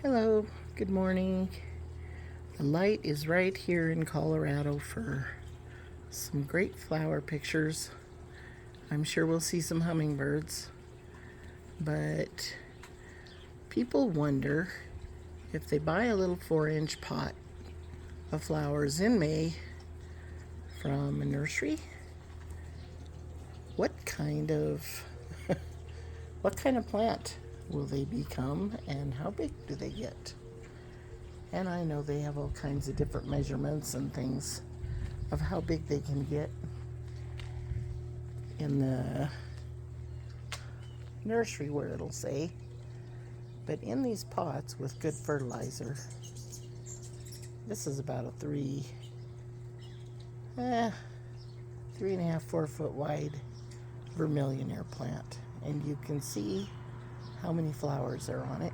Hello, good morning. The light is right here in Colorado for some great flower pictures. I'm sure we'll see some hummingbirds, but people wonder if they buy a little 4-inch pot of flowers in May from a nursery, what kind of what kind of plant will they become and how big do they get? And I know they have all kinds of different measurements and things of how big they can get in the nursery where it'll say. But in these pots with good fertilizer, this is about a 3.5, 4 foot wide vermillionaire plant. And you can see how many flowers are on it.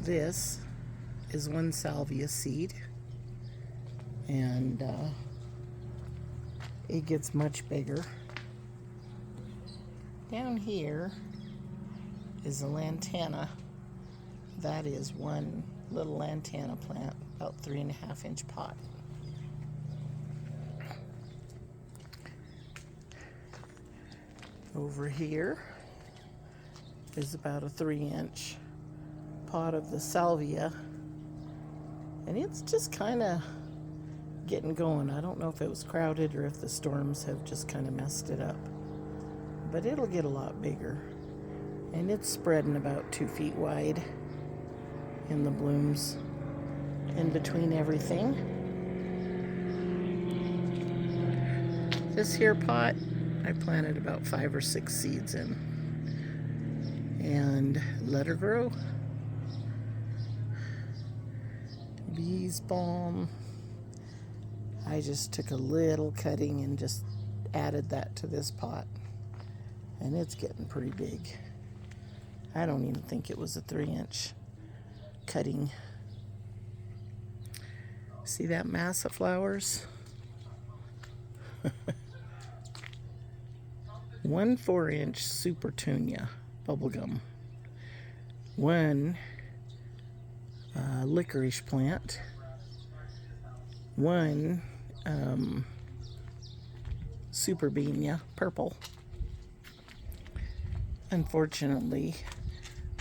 This is one salvia seed, and it gets much bigger. Down here is a lantana. That is one little lantana plant, about 3.5-inch pot. Over here is about a 3-inch pot of the salvia, and it's just kind of getting going. I don't know if it was crowded or if the storms have just kind of messed it up, but it'll get a lot bigger, and it's spreading about 2 feet wide in the blooms in between everything. This here pot I planted about 5 or 6 seeds in and let her grow. Bees balm, I just took a little cutting and just added that to this pot, and it's getting pretty big. I don't even think it was a 3-inch cutting. See that mass of flowers? One 4-inch super petunia bubblegum, one licorice plant, one super beania purple. Unfortunately,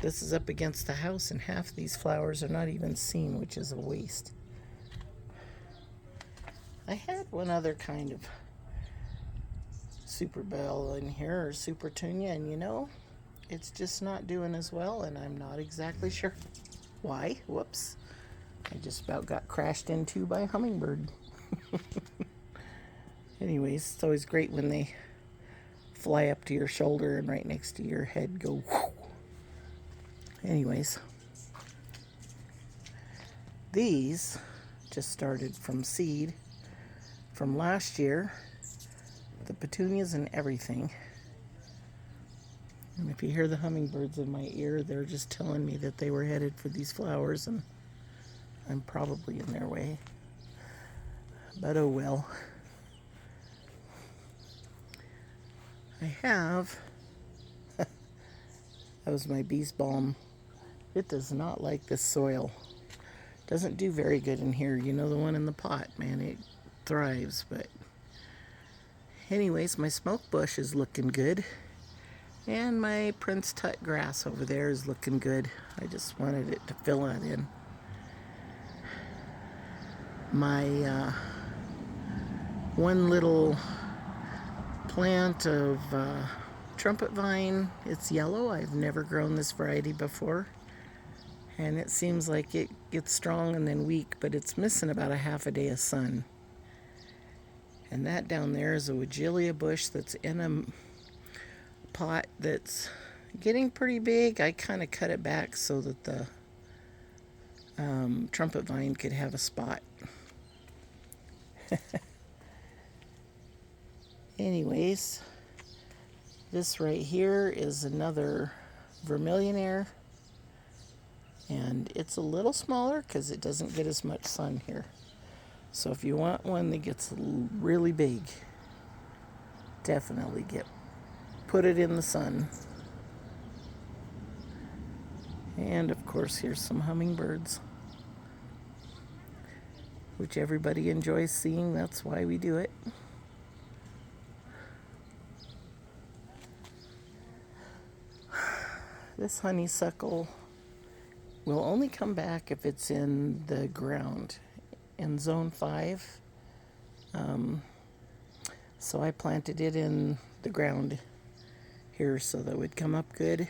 this is up against the house and half these flowers are not even seen, which is a waste. I had one other kind of super bell in here, or super petunia, and it's just not doing as well, and I'm not exactly sure why. Whoops. I just about got crashed into by a hummingbird. Anyways, it's always great when they fly up to your shoulder and right next to your head go whoo. Anyways, these just started from seed from last year, the petunias and everything. And if you hear the hummingbirds in my ear, they're just telling me that they were headed for these flowers, and I'm probably in their way. But oh well. I have, that was my bees balm. It does not like this soil. Doesn't do very good in here. The one in the pot, man, it thrives. But anyways, my smoke bush is looking good. And my Prince Tut grass over there is looking good. I just wanted it to fill that in. My one little plant of trumpet vine, it's yellow. I've never grown this variety before. And it seems like it gets strong and then weak, but it's missing about a half a day of sun. And that down there is a Weigela bush that's in a pot that's getting pretty big. I kind of cut it back so that the trumpet vine could have a spot. Anyways, this right here is another vermillionaire, and it's a little smaller because it doesn't get as much sun here. So if you want one that gets really big, definitely put it in the sun. And of course, here's some hummingbirds, which everybody enjoys seeing. That's why we do it. This honeysuckle will only come back if it's in the ground in zone 5. So I planted it in the ground here so that it would come up good.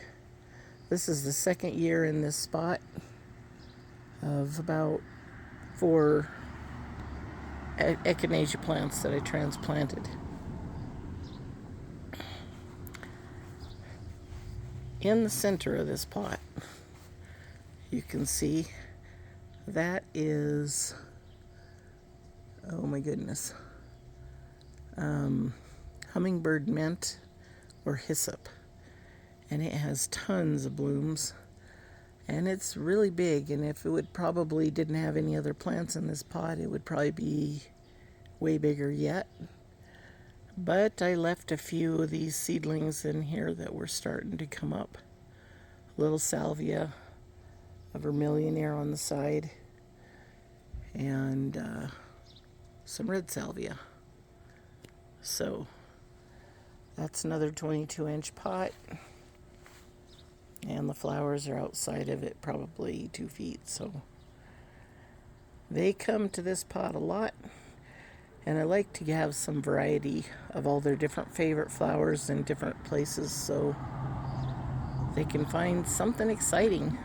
This is the second year in this spot of about 4 echinacea plants that I transplanted. In the center of this pot, you can see that is, oh my goodness, hummingbird mint or hyssop. And it has tons of blooms. And it's really big, and if it would probably didn't have any other plants in this pot, it would probably be way bigger yet. But I left a few of these seedlings in here that were starting to come up. A little salvia, a vermillionaire on the side, and some red salvia. So that's another 22-inch pot. And the flowers are outside of it, probably 2 feet. So they come to this pot a lot. And I like to have some variety of all their different favorite flowers in different places so they can find something exciting.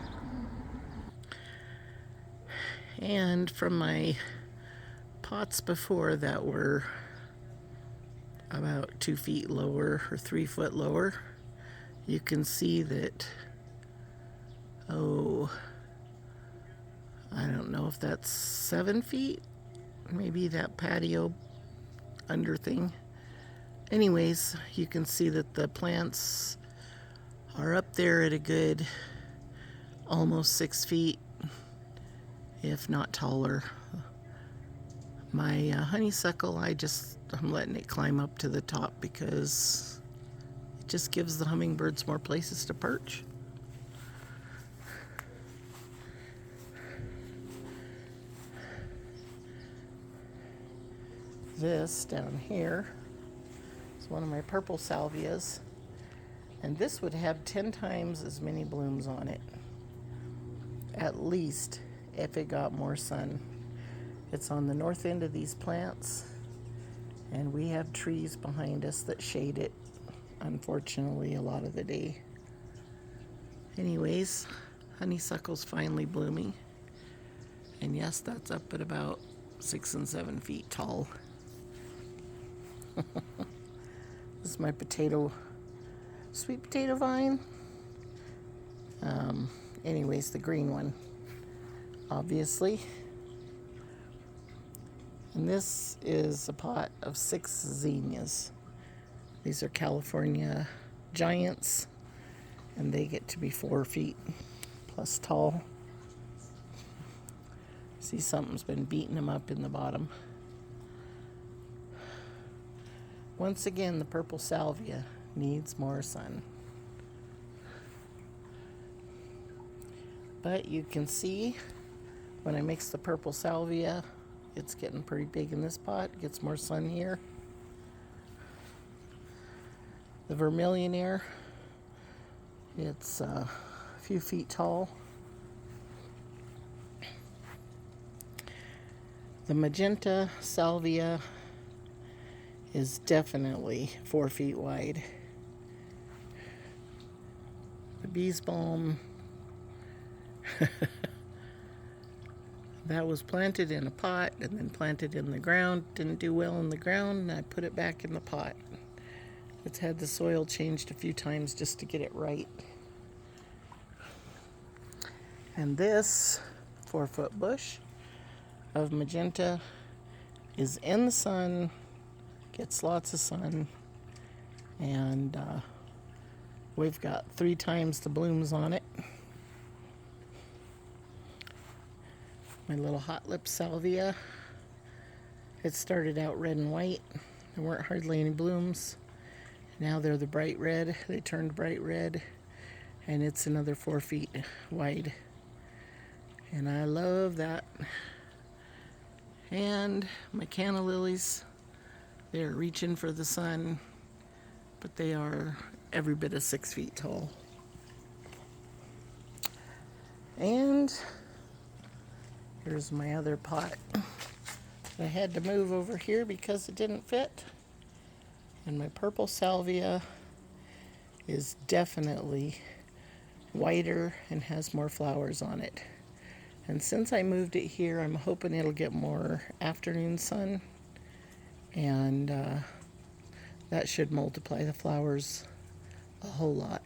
And from my pots before that were about 2 feet lower or 3 foot lower, you can see that, I don't know if that's 7 feet, maybe that patio under thing. Anyways, you can see that the plants are up there at a good almost 6 feet, if not taller. My honeysuckle, I'm letting it climb up to the top because it just gives the hummingbirds more places to perch. This down here is one of my purple salvias, and this would have 10 times as many blooms on it, at least, if it got more sun. It's on the north end of these plants, and we have trees behind us that shade it, unfortunately, a lot of the day. Anyways, honeysuckle's finally blooming, and yes, that's up at about 6 and 7 feet tall. This is my sweet potato vine. Anyways, the green one, obviously. And this is a pot of 6 zinnias. These are California giants, and they get to be 4 feet plus tall. See, something's been beating them up in the bottom. Once again, the purple salvia needs more sun. But you can see when I mix the purple salvia, it's getting pretty big in this pot. It gets more sun here. The vermillionaire, it's a few feet tall. The magenta salvia is definitely 4 feet wide. The bee's balm, that was planted in a pot and then planted in the ground. Didn't do well in the ground, and I put it back in the pot. It's had the soil changed a few times just to get it right. And this 4-foot bush of magenta is in the sun, gets lots of sun, and we've got 3 times the blooms on it. My little hot lip salvia, it started out red and white. There weren't hardly any blooms. Now they're the bright red. They turned bright red, and it's another 4 feet wide. And I love that. And my canna lilies, they're reaching for the sun, but they are every bit of 6 feet tall. And here's my other pot. I had to move over here because it didn't fit. And my purple salvia is definitely whiter and has more flowers on it. And since I moved it here, I'm hoping it'll get more afternoon sun, and that should multiply the flowers a whole lot.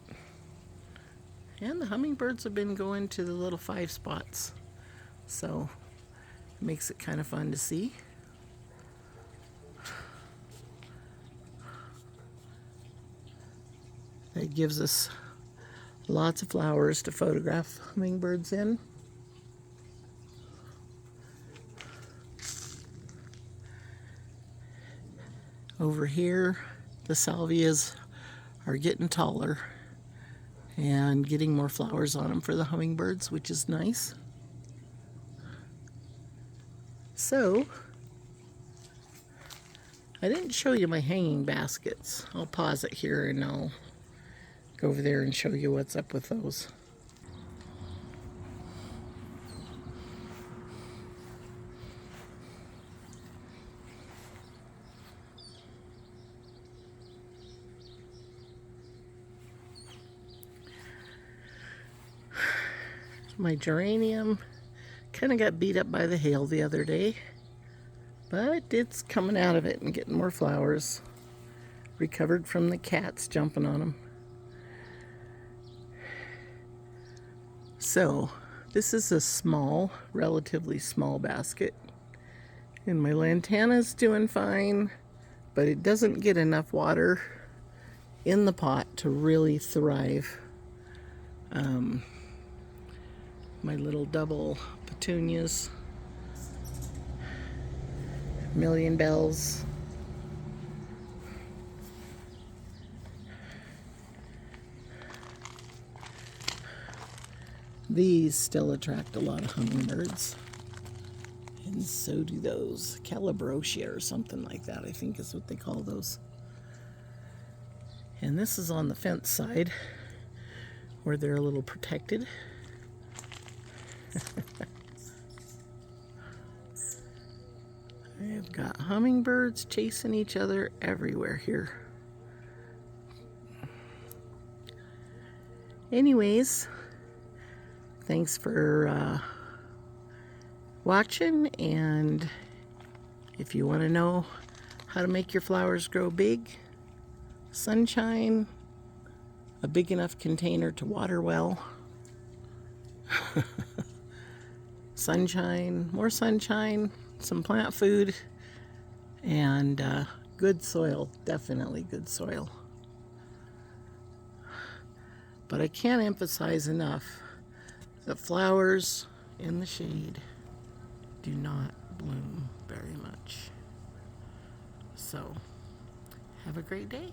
And the hummingbirds have been going to the little 5 spots, so it makes it kind of fun to see. It gives us lots of flowers to photograph hummingbirds in. Over here, the salvias are getting taller and getting more flowers on them for the hummingbirds, which is nice. So, I didn't show you my hanging baskets. I'll pause it here and I'll go over there and show you what's up with those. My geranium kind of got beat up by the hail the other day, but it's coming out of it and getting more flowers. Recovered from the cats jumping on them. So, this is a small, relatively small basket. And my lantana's doing fine, but it doesn't get enough water in the pot to really thrive. My little double petunias, million bells, these still attract a lot of hummingbirds, and so do those. Calabrosia or something like that, I think is what they call those. And this is on the fence side where they're a little protected. I've got hummingbirds chasing each other everywhere here. Anyways, thanks for watching, and if you want to know how to make your flowers grow big, sunshine, a big enough container to water well, sunshine, more sunshine, some plant food, and good soil, definitely good soil. But I can't emphasize enough that flowers in the shade do not bloom very much. So, have a great day.